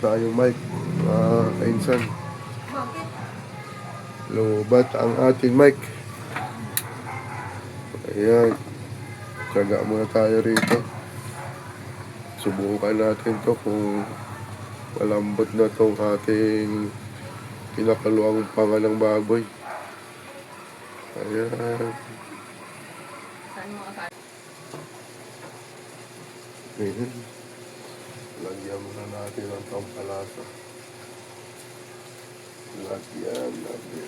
tayong mic, kainsan. Lobat ang ating mic. Ayan. Tsaga muna tayo rito. Subukan natin to kung malambot na tong ating pinakaluang panga ng baboy. Ayan. Ayan. Lagyan muna natin ang pampalasa. Lagyan natin.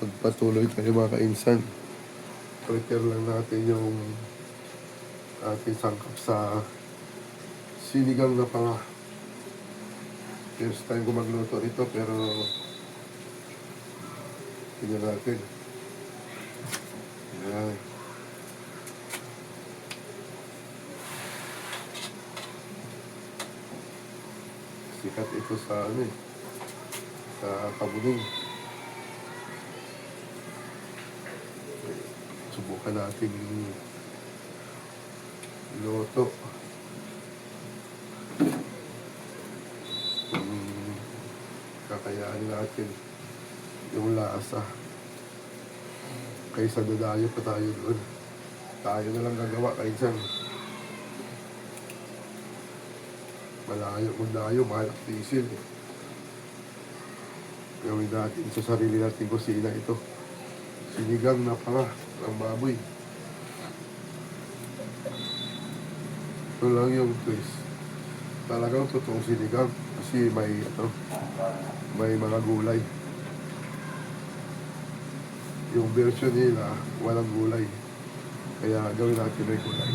Pagpatuloy tayo mga kainsan. Prepare lang natin yung ating sangkap sa sinigang na panga. First time ko magluto ito pero tingnan natin. Ayan. Sikat ito sa sa Kabuning. Subukan natin luto. Kakayaan natin yung lasa. Kaysa dadayo pa tayo doon. Tayo na lang gagawa kainsan. Malayo kung dayo, mahal ang diesel. Gawin natin sa sarili natin kusina ito. Sinigang na panga ng baboy. Ito lang yung twist. Talagang totoong sinigang kasi may mga gulay. Yung version nila walang gulay. Kaya gawin natin may gulay.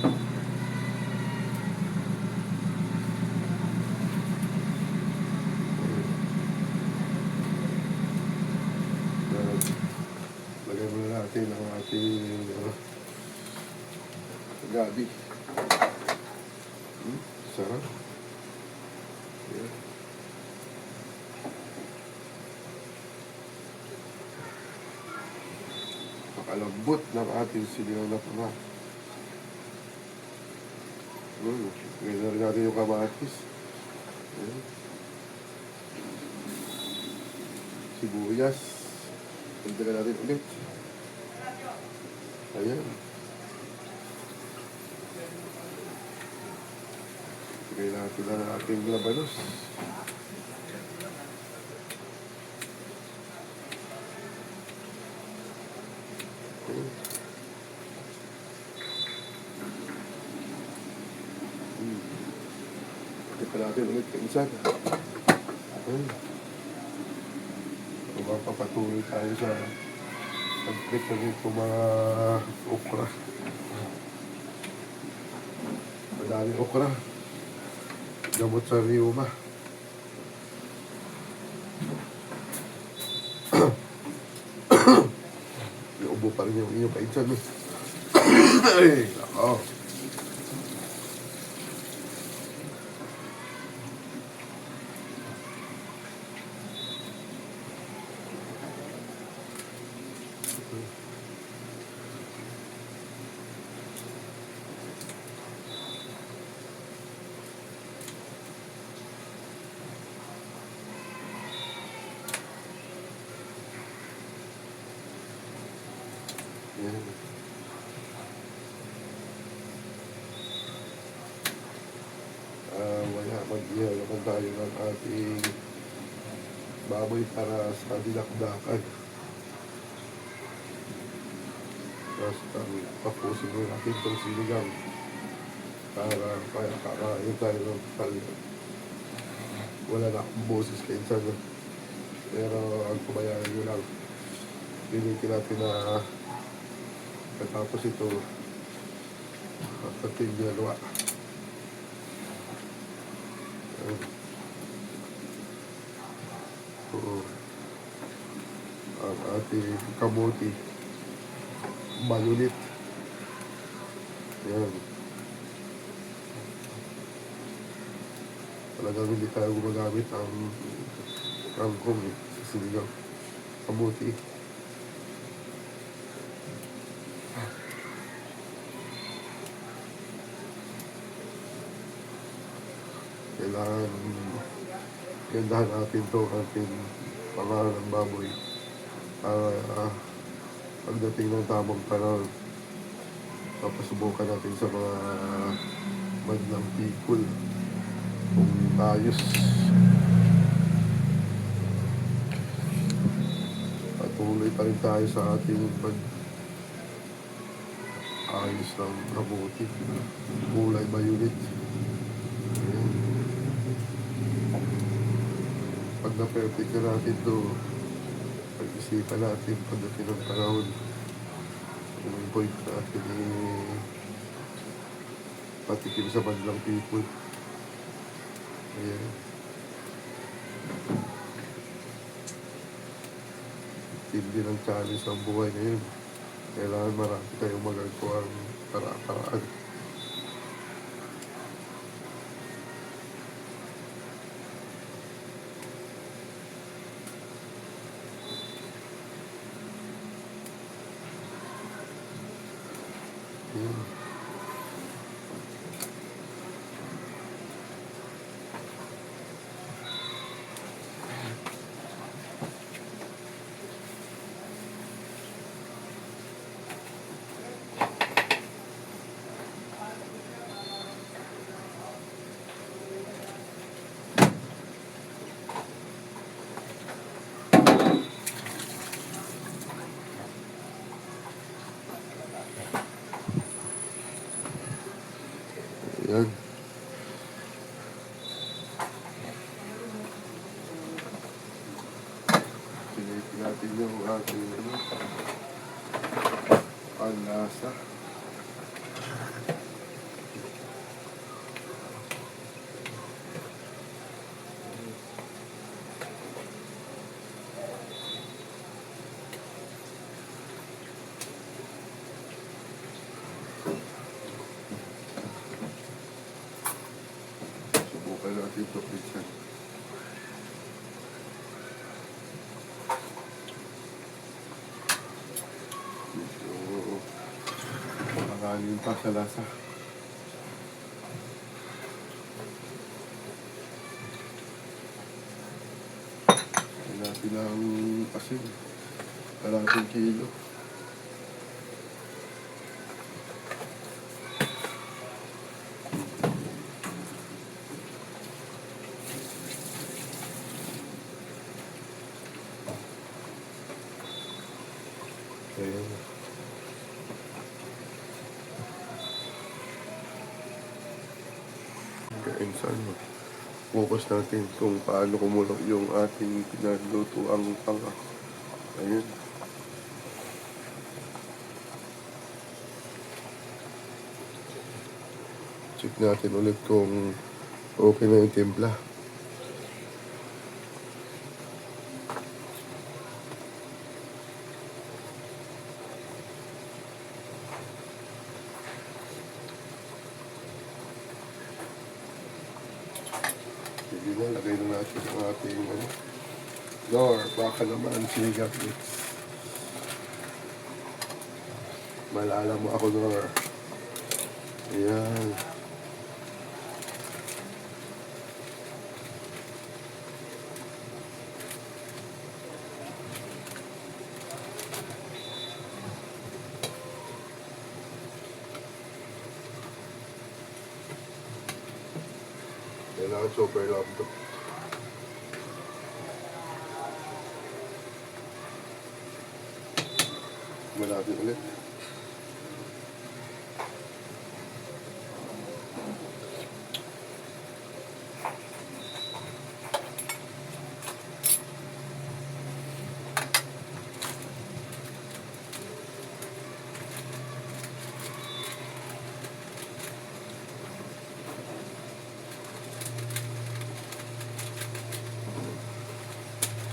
Lagay muna natin ang ating gabi. Sarap. Yeah. Pakalambot ng ating sinigang na panga. Ngayon na rin natin yung kamatis. Yeah. Sibuyas. Pagdagan natin ulit. Ayan. Lagay natin ang ating labanos. Ito natin ulit kainsan. Mapapatuloy tayo sa pag-prep na dito mga okra. Madaming okra. Gamot sa rheuma. Naubo pa rin yung inyong kainsan. Ay, ako. Yan. tayo ng ating baboy para sa dinakdakan. Tapos papusin mo natin itong sinigang para kakain tayo ng talyo. Wala na akong boses kay Insan, no? Pero ang kumayanan nyo lang, pilitin natin na katapos ito pagdating dalawa. Oo. Ang ating kamuti malulit. Yan. Talagang hindi tayo gumagamit ang kangkong sa sinigang. Kamuti. Kailangan gandahan natin ito ating pangalan ng baboy para pagdating ng tamang panahon papasubukan natin sa mga madlang people kung ayos. Patuloy pa rin tayo sa ating ayos ng kabuti, kulay bayulit. Pag na-perfect na natin ito, pag-isipan natin pagdating ng panahon kung yung point natin patikim sa madlang people. Ayan. Hindi ng challenge ang buhay na yun. Kailangan marami tayong magagawa ang para-paraan. Ayan. Pilitin natin yung ating panlasa. Subukan natin ito, Christian. Pangalim pa sa lasa. Natin ang asin. 1 kilo. Ayan. Kainsan mo. Focus natin kung paano kumulok yung ating pinagluto ang tanga. Ayun. Check natin ulit kung okay na yung timpla. Sige na, lagay na natin ang ating Nor, baka naman sinigang mix. Malala mo ako, Nor. Ayan. Kailangan at super lambot. Malapit ulit.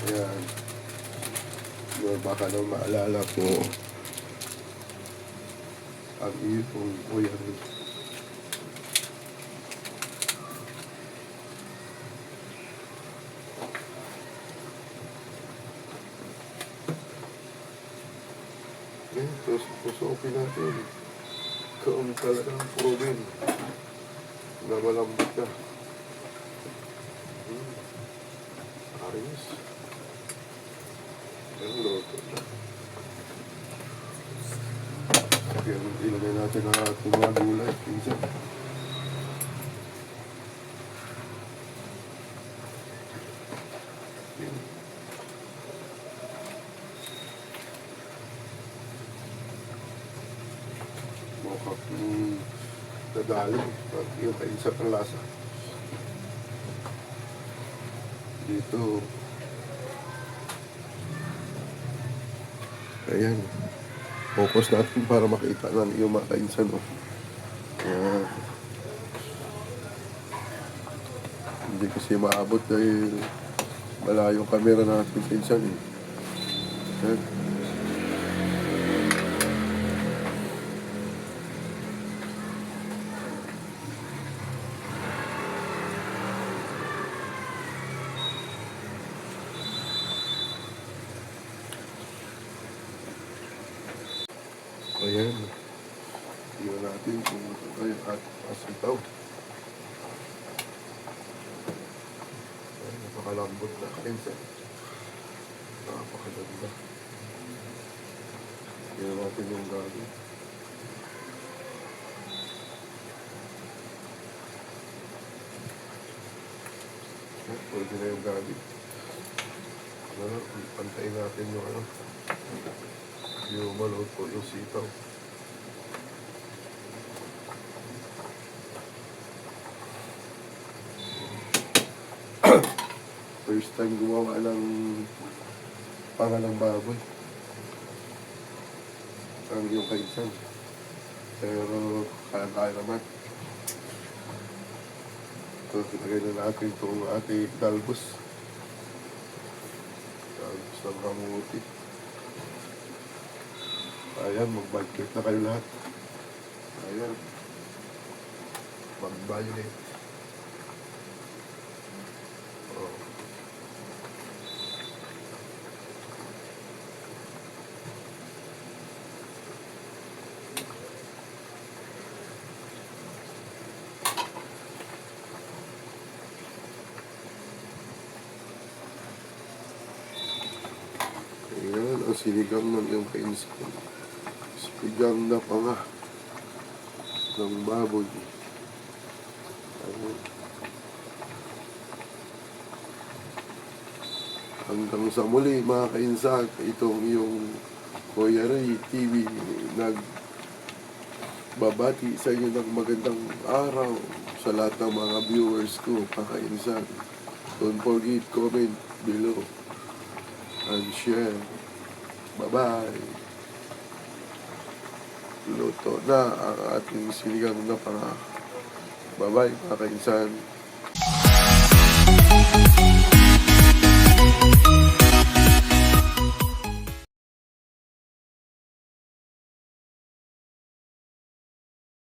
Ayan. Baka nang maalala ko ang ipong o yan. Eh, tusupin natin. Kung talagang proven na malambot ka. Ayos. Ang loto na. Kaya ilagay natin ang ating mga gulay. Pinsan. Mukha nadali. At yung kainsak ng lasa. Dito. Ayan. Focus natin para makita ng iyong mga kainsan. Oh. Ayan. Hindi kasi maabot dahil malayo yung camera natin kainsan. Eh. Ayan. Ayan. Tingnan natin kung tayo at asitaw. Ayan, napakalambot na kainsan. Napakaganda. Tingnan natin yung gagawin. Ayan, pwede na yung gagawin. Pantayin natin yung ano. Yung malot po yung sitaw. First time gumawa ng pangalang baboy. Ang yung kainsan. Pero kaya naman. So, sinagay na natin itong ating talbos. Talbos ng kamuti. Ayan, mag-violet na kayo lahat. Ayan. Mag-violet. Oh. Ayan, ang sinigang ng iyong kainsan. Sigang na pa nga ng baboy. Ayan. Hanggang sa muli mga kainsan, itong iyong Kuya Ray TV nagbabati sa inyo ng magandang araw sa lahat ng mga viewers ko, mga kainsan. Don't forget, comment below and share. Bye-bye. Luto na ang ating sinigang na panga. Bye-bye mga kainsan.